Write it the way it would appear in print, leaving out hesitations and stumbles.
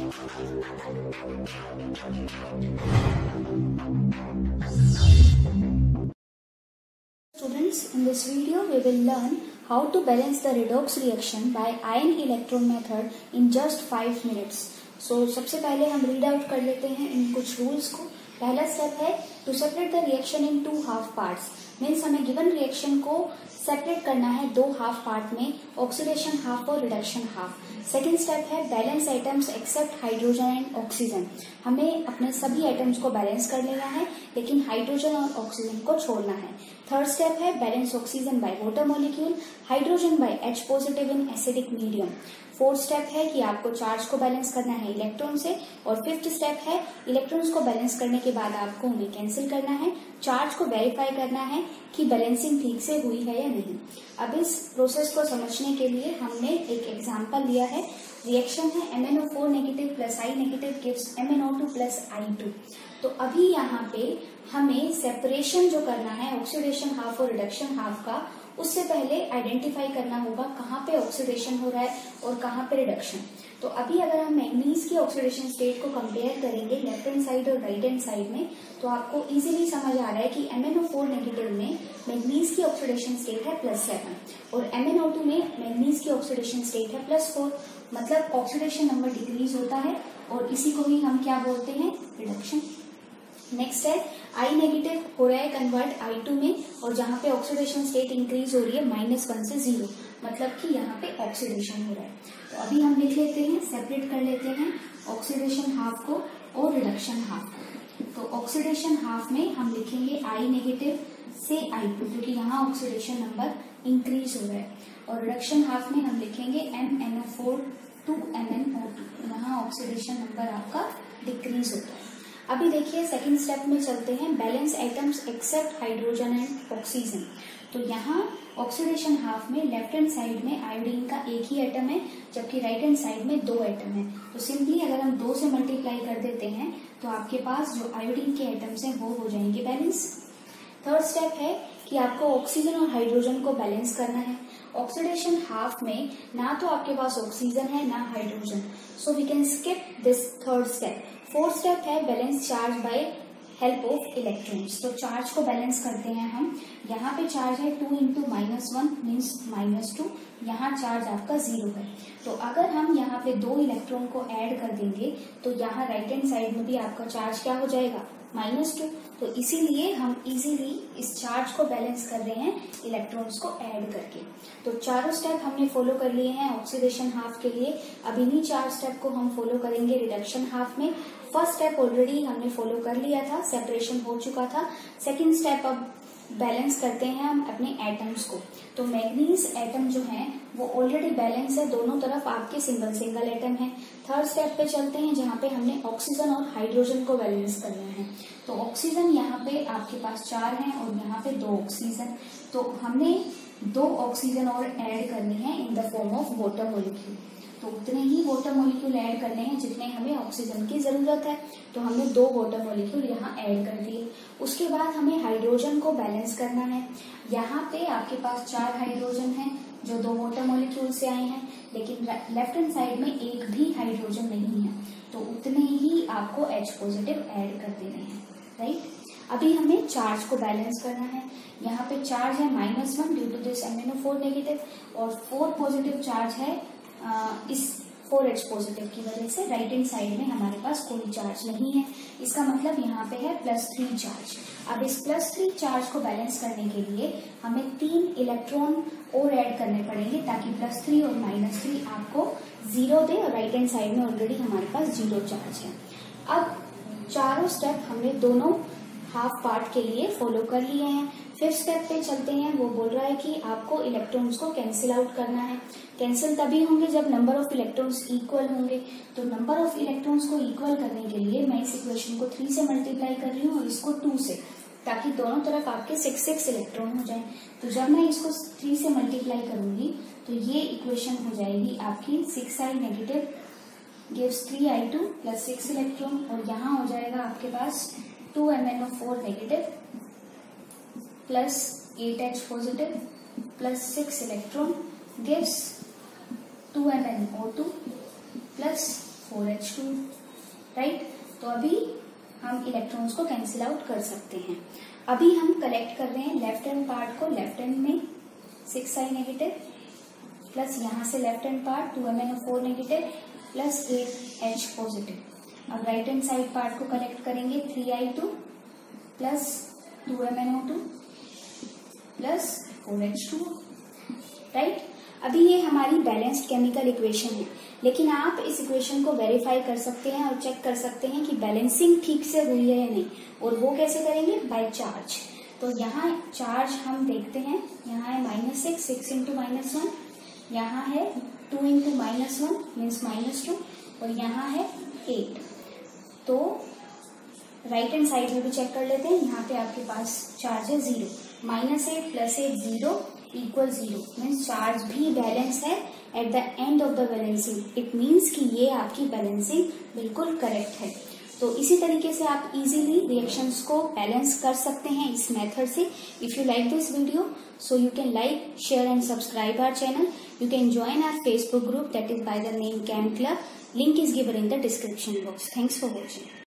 Students, in this video we will learn how to balance the redox reaction by ion electron method in just 5 minutes. So सबसे पहले हम read out कर लेते हैं इन कुछ rules को। पहला स्टेप है to separate the reaction in 2 half parts. Means हमें गिवन रिएक्शन को सेपरेट करना है 2 हाफ पार्ट में, ऑक्सीडेशन हाफ और रिडक्शन हाफ। सेकेंड स्टेप है balance atoms except hydrogen and oxygen. हमें अपने सभी आइटम्स को बैलेंस कर लेना है, लेकिन हाइड्रोजन और ऑक्सीजन को छोड़ना है। थर्ड स्टेप है balance oxygen by water molecule, hydrogen bye H positive in acidic medium. Fourth step है कि आपको चार्ज को बैलेंस करना है इलेक्ट्रॉन से। और फिफ्थ स्टेप है इलेक्ट्रॉन्स को बैलेंस करने के बाद आपको उन्हें कैंसिल करना है, चार्ज को वेरीफाई करना है कि बैलेंसिंग ठीक से हुई है या नहीं। अब इस प्रोसेस को समझने के लिए हमने एक एग्जांपल लिया है। रिएक्शन है MnO4 negative plus I negative gives MnO2 plus I2। तो अभी यहाँ पे हमें सेपरेशन जो करना है ऑक्सीडेशन हाफ और रिडक्शन हाफ का, उससे पहले आइडेंटिफाई करना होगा कहाँ पे ऑक्सीडेशन हो रहा है और कहाँ पे रिडक्शन। तो अभी अगर हम मैग्नीज की ऑक्सीडेशन स्टेट को कंपेयर करेंगे लेफ्ट हैंड साइड और राइट हैंड साइड में, तो आपको इजीली समझ आ रहा है कि MnO4 नेगेटिव में मैग्नीज की ऑक्सीडेशन स्टेट है +7 और MnO2 में मैग्नीज की ऑक्सीडेशन स्टेट है +4। मतलब ऑक्सीडेशन नंबर डिक्रीज होता है और इसी को ही हम क्या बोलते हैं, रिडक्शन। नेक्स्ट है I नेगेटिव हो रहा है कन्वर्ट I2 में, और जहाँ पे ऑक्सीडेशन स्टेट इंक्रीज हो रही है -1 से 0, मतलब कि यहाँ पे ऑक्सीडेशन हो रहा है। तो अभी हम लिख लेते हैं, सेपरेट कर लेते हैं ऑक्सीडेशन हाफ को और रिडक्शन हाफ को। तो ऑक्सीडेशन हाफ में हम लिखेंगे I नेगेटिव से I2, क्योंकि यहाँ ऑक्सीडेशन नंबर इंक्रीज हो रहा है। और रिडक्शन हाफ में हम लिखेंगे MnO4 to MnO2, यहाँ ऑक्सीडेशन नंबर आपका डिक्रीज होता है। अभी देखिए सेकंड स्टेप में चलते हैं, balance atoms except hydrogen and oxygen. तो यहाँ ऑक्सीडेशन हाफ में लेफ्ट हैंड साइड में आयोडीन का एक ही एटम है, जबकि राइट हैंड साइड में 2 एटम है। तो सिंपली अगर हम 2 से मल्टीप्लाई कर देते हैं तो आपके पास जो आयोडीन के एटम्स हैं वो हो जाएंगे बैलेंस। थर्ड स्टेप है कि आपको ऑक्सीजन और हाइड्रोजन को बैलेंस करना है। ऑक्सीडेशन हाफ में ना तो आपके पास ऑक्सीजन है ना hydrogen, so we can skip this third step. Fourth step है balance charge by help of electrons. तो चार्ज को बैलेंस करते हैं हम। यहाँ पे चार्ज है 2 × -1 मीन्स -2, यहाँ चार्ज आपका 0 है। तो अगर हम यहाँ पे 2 इलेक्ट्रॉन को ऐड कर देंगे तो यहाँ राइट हैंड साइड में भी आपका चार्ज क्या हो जाएगा, -2। तो इसीलिए हम इजीली इस चार्ज को बैलेंस कर रहे हैं इलेक्ट्रॉन्स को ऐड करके। तो चारों स्टेप हमने फॉलो कर लिए हैं ऑक्सीडेशन हाफ के लिए। अब इन्हीं 4 स्टेप को हम फॉलो करेंगे रिडक्शन हाफ में। फर्स्ट स्टेप ऑलरेडी हमने फॉलो कर लिया था, सेपरेशन हो चुका था। सेकेंड स्टेप अब बैलेंस करते हैं हम अपने एटम्स को। तो मैग्नीज एटम जो है वो ऑलरेडी बैलेंस है, दोनों तरफ आपके सिंगल सिंगल एटम है। थर्ड स्टेप पे चलते हैं जहाँ पे हमने ऑक्सीजन और हाइड्रोजन को बैलेंस करना है। तो ऑक्सीजन यहाँ पे आपके पास 4 है और यहाँ पे 2 ऑक्सीजन। तो हमने 2 ऑक्सीजन और ऐड करनी है in the form of water molecule. तो उतने ही वाटर मॉलिक्यूल ऐड करने हैं जितने हमें ऑक्सीजन की जरूरत है। तो हमने 2 वाटर मॉलिक्यूल यहाँ ऐड कर दिए। उसके बाद हमें हाइड्रोजन को बैलेंस करना है। यहाँ पे आपके पास 4 हाइड्रोजन है जो 2 वाटर मॉलिक्यूल से आए हैं, लेकिन लेफ्ट हैंड साइड में एक भी हाइड्रोजन नहीं है, तो उतने ही आपको H पॉजिटिव ऐड कर देने हैं, राइट। अभी हमें चार्ज को बैलेंस करना है। यहाँ पे चार्ज है -1 due to this MnO4 negative, और 4 पॉजिटिव चार्ज है इस 4H पॉजिटिव की वजह से। राइट हैंड साइड में हमारे पास कोई चार्ज नहीं है, इसका मतलब यहाँ पे है +3 चार्ज। अब इस +3 चार्ज को बैलेंस करने के लिए हमें 3 इलेक्ट्रॉन और ऐड करने पड़ेंगे ताकि +3 और -3 आपको 0 दे, और राइट हैंड साइड में ऑलरेडी हमारे पास 0 चार्ज है। अब चारों स्टेप हमने दोनों हाफ पार्ट के लिए फॉलो कर लिए हैं। फिफ्थ स्टेप पे चलते हैं, वो बोल रहा है कि आपको इलेक्ट्रॉन्स को कैंसिल आउट करना है। कैंसिल तभी होंगे जब नंबर ऑफ इलेक्ट्रॉन्स इक्वल होंगे। तो नंबर ऑफ इलेक्ट्रॉन्स को इक्वल करने के लिए मैं इस इक्वेशन को 3 से मल्टीप्लाई कर रही हूँ और इसको 2 से, ताकि दोनों तरफ आपके 6 इलेक्ट्रॉन हो जाए। तो जब मैं इसको 3 से मल्टीप्लाई करूंगी तो ये इक्वेशन हो जाएगी आपकी 6I negative gives 3I2 plus 6 electron, और यहाँ हो जाएगा आपके पास 2 MnO4 negative plus 8H positive plus 6 electron gives 2 MnO2 plus 4H2, right. तो अभी हम इलेक्ट्रॉन्स को कैंसिल आउट कर सकते हैं। अभी हम कलेक्ट कर रहे हैं लेफ्ट हैंड पार्ट को, लेफ्ट हैंड में 6I नेगेटिव प्लस यहाँ से left hand part 2MnO4 negative plus 8H positive. अब राइट हैंड साइड पार्ट को कलेक्ट करेंगे 3I2 plus 2MnO2 plus 4H2, right. अभी ये हमारी बैलेंस्ड केमिकल इक्वेशन है, लेकिन आप इस इक्वेशन को वेरीफाई कर सकते हैं और चेक कर सकते हैं कि बैलेंसिंग ठीक से हुई है या नहीं, और वो कैसे करेंगे? By charge. तो यहाँ चार्ज हम देखते हैं, यहाँ है -6, 6 इंटू -1, यहाँ है 2 इंटू -1 मीन्स -2, और यहाँ है 8। तो राइट हैंड साइड में भी चेक कर लेते हैं, यहाँ पे आपके पास चार्ज है 0, -8 प्लस 8 0 इक्वल 0 मीन्स चार्ज भी बैलेंस है at the end of the balancing. It means कि ये आपकी बैलेंसिंग बिल्कुल करेक्ट है। तो इसी तरीके से आप इजीली रिएक्शंस को बैलेंस कर सकते हैं इस मेथड से। If you like this video, so you can like, share and subscribe our channel. You can join our Facebook group that is by the name Chem Club. Link is given in the description box. Thanks for watching.